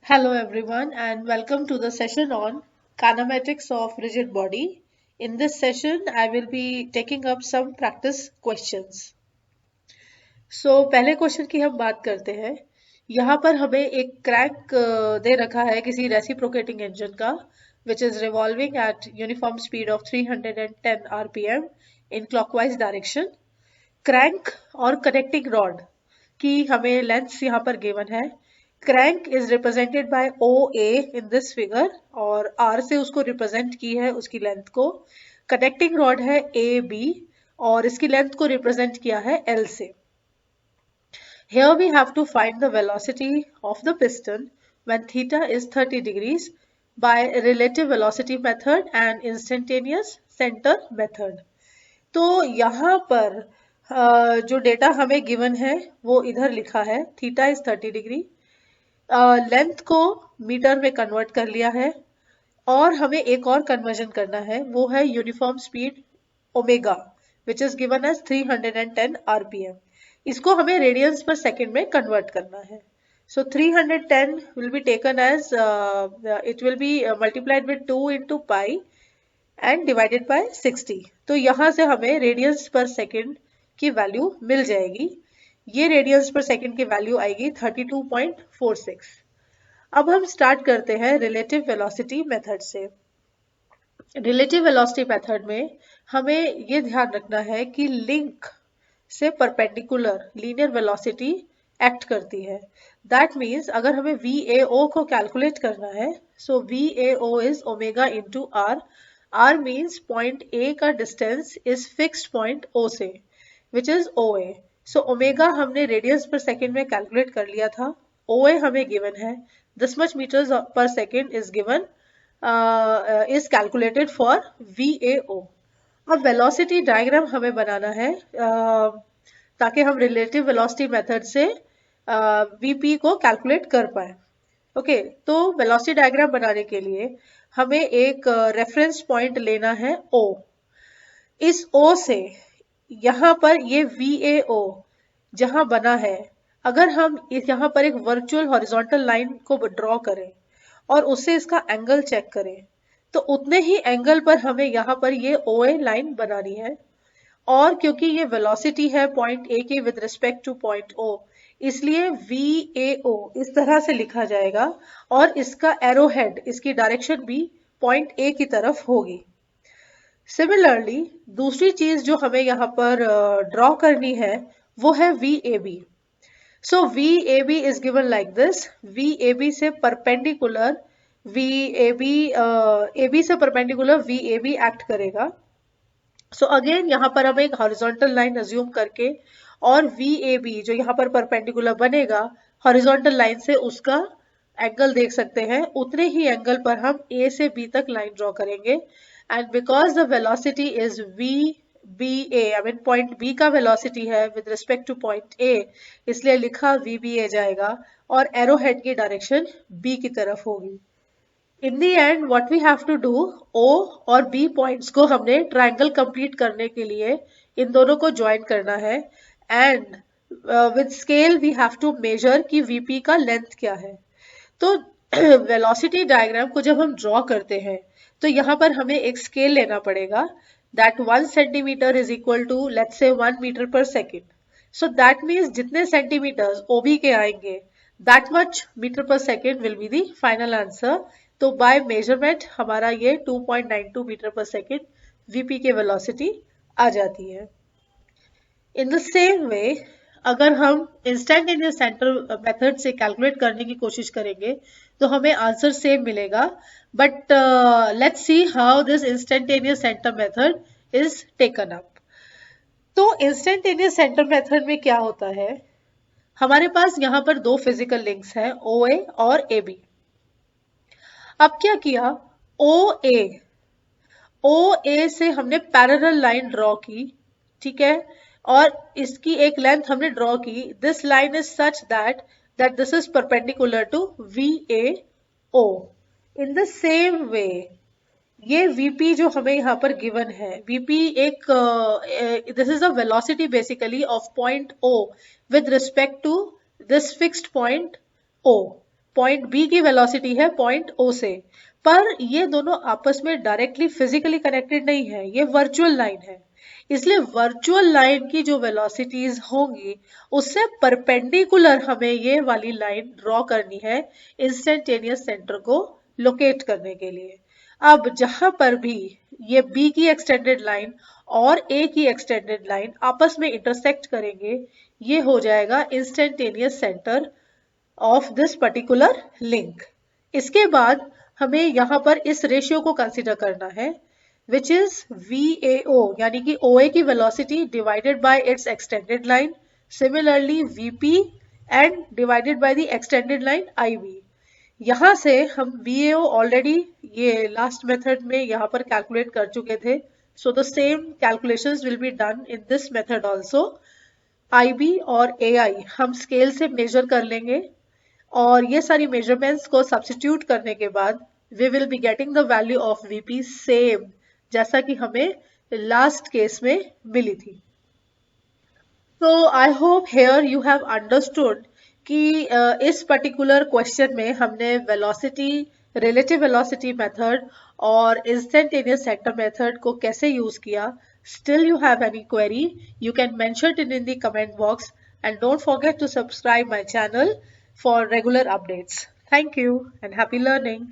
Hello everyone and welcome to the session on kinematics of rigid body. In this session, I will be taking up some practice questions. पहले question की हम बात करते हैं। यहाँ पर हमें एक क्रैंक दे रखा है किसी रेसिप्रोकेटिंग इंजन का which is revolving at uniform speed of 310 rpm in clockwise direction. Crank और कनेक्टिंग रॉड की हमें लेंथ्स यहाँ पर गिवन है। Crank is represented by O A in this figure और आर से उसको रिप्रेजेंट की है उसकी लेंथ को। कनेक्टिंग रॉड है ए बी और इसकी लेंथ को रिप्रेजेंट किया है एल से। Here we have to find the velocity of the piston when theta is 30 degrees by relative velocity method and instantaneous center method. तो यहाँ पर जो डेटा हमें गिवन है वो इधर लिखा है। थीटा इज 30 डिग्री, लेंथ को मीटर में कन्वर्ट कर लिया है और हमें एक और कन्वर्जन करना है, वो है uniform speed omega which is given as 310 RPM. इसको हमें रेडियंस पर सेकेंड में कन्वर्ट करना है। So 310 will be taken as it will be multiplied with 2 into pi and divided by 60. तो यहाँ से हमें रेडियंस पर सेकेंड की वैल्यू मिल जाएगी। ये रेडियंस पर सेकेंड की वैल्यू आएगी 32.46। अब हम स्टार्ट करते हैं रिलेटिव वेलोसिटी मेथड से। रिलेटिव वेलोसिटी मेथड में हमें ये ध्यान रखना है कि लिंक से परपेंडिकुलर लीनियर वेलोसिटी एक्ट करती है। दैट मीन्स अगर हमें VAO को कैलकुलेट करना है, so VAO is omega into R. R means point A का distance is fixed point O से which is OA। So omega हमने रेडियंस पर सेकेंड में कैलकुलेट कर लिया था। OA हमें गिवन है, this much metres per second is given is calculated for VAO। अब वेलोसिटी डायग्राम हमें बनाना है ताकि हम रिलेटिव वेलोसिटी मेथड से VP को कैलकुलेट कर पाए। ओके, तो वेलोसिटी डायग्राम बनाने के लिए हमें एक रेफरेंस पॉइंट लेना है O। इस O से यहाँ पर ये VAO जहाँ बना है, अगर हम यहाँ पर एक वर्चुअल हॉरिजॉन्टल लाइन को ड्रॉ करें और उससे इसका एंगल चेक करें तो उतने ही एंगल पर हमें यहाँ पर ये OA लाइन बनानी है। और क्योंकि ये वेलोसिटी है पॉइंट A की with respect to point O, इसलिए VAO इस तरह से लिखा जाएगा और इसका एरो हेड, इसकी डायरेक्शन भी पॉइंट A की तरफ होगी। सिमिलरली दूसरी चीज जो हमें यहाँ पर ड्रॉ करनी है वो है VAB। So VAB is given like this. VAB से परपेंडिकुलर AB से परपेंडिकुलर VAB एक्ट करेगा। सो अगेन यहाँ पर हम एक हॉरिजॉन्टल लाइन अज्यूम करके और VAB जो यहाँ पर परपेंडिकुलर बनेगा हॉरिजॉन्टल लाइन से, उसका एंगल देख सकते हैं। उतने ही एंगल पर हम A से B तक लाइन ड्रॉ करेंगे and because the velocity is VBA, I mean point B का वेलोसिटी है with respect to point A, इसलिए लिखा VBA जाएगा और एरो हेड की डायरेक्शन B की तरफ होगी। In the end what we have to do, O और B पॉइंट्स को हमने ट्रायंगल कंप्लीट करने के लिए इन दोनों को ज्वाइन करना है and with scale we have to measure कि VP का लेंथ क्या है। तो वेलोसिटी डायग्राम को जब हम ड्रॉ करते हैं तो यहाँ पर हमें एक स्केल लेना पड़ेगा। That 1 centimetre is equal to let's say 1 metre per second. So that means जितने सेंटीमीटर्स OB के आएंगे that much metre per second will be the final answer. तो बाय मेजरमेंट हमारा ये 2.92 मीटर पर सेकेंड VP के velocity आ जाती है। इन द सेम वे अगर हम इंस्टेंटेनियस सेंटर मेथड से कैलकुलेट करने की कोशिश करेंगे तो हमें आंसर सेम मिलेगा, but let's see how this instantaneous centre method is taken up. तो इंस्टेंटेनियस सेंटर मेथड में क्या होता है, हमारे पास यहाँ पर दो फिजिकल लिंक्स हैं OA और AB। अब क्या किया, OA से हमने पैरेलल लाइन ड्रॉ की, ठीक है, और इसकी एक लेंथ हमने ड्रॉ की। This line is such that this is perpendicular to VAO। In the same way ये VP जो हमें यहाँ पर गिवन है, VP एक this is a velocity basically of point O with respect to this fixed point O। Point B की velocity है point O से, पर ये दोनों आपस में डायरेक्टली फिजिकली कनेक्टेड नहीं है, ये वर्चुअल लाइन है। इसलिए वर्चुअल लाइन की जो वेलोसिटीज होंगी उससे परपेंडिकुलर हमें ये वाली लाइन ड्रॉ करनी है इंस्टेंटेनियस सेंटर को लोकेट करने के लिए। अब जहां पर भी ये बी की एक्सटेंडेड लाइन और ए की एक्सटेंडेड लाइन आपस में इंटरसेक्ट करेंगे, ये हो जाएगा instantaneous centre of this particular link. इसके बाद हमें यहाँ पर इस रेशियो को कंसिडर करना है, which is VAO, यानी कि OA की velocity divided by it's extended line, similarly VP and divided by the extended line IB। यहाँ से हम VAO ऑलरेडी ये लास्ट मेथड में यहाँ पर कैलकुलेट कर चुके थे, so the same calculations will be done in this method also. IB और AI हम स्केल से मेजर कर लेंगे और ये सारी मेजरमेंट्स को सब्स्टिट्यूट करने के बाद we will be getting the value of VP same जैसा कि हमें लास्ट केस में मिली थी। तो I hope here you have understood कि इस पर्टिकुलर क्वेश्चन में हमने वेलोसिटी, रिलेटिव वेलोसिटी मेथड और इंस्टेंटेनियस सेंटर मेथड को कैसे यूज किया। Still you have any query, you can mention it in the comment box and don't forget to subscribe my channel for regular updates. Thank you and happy learning.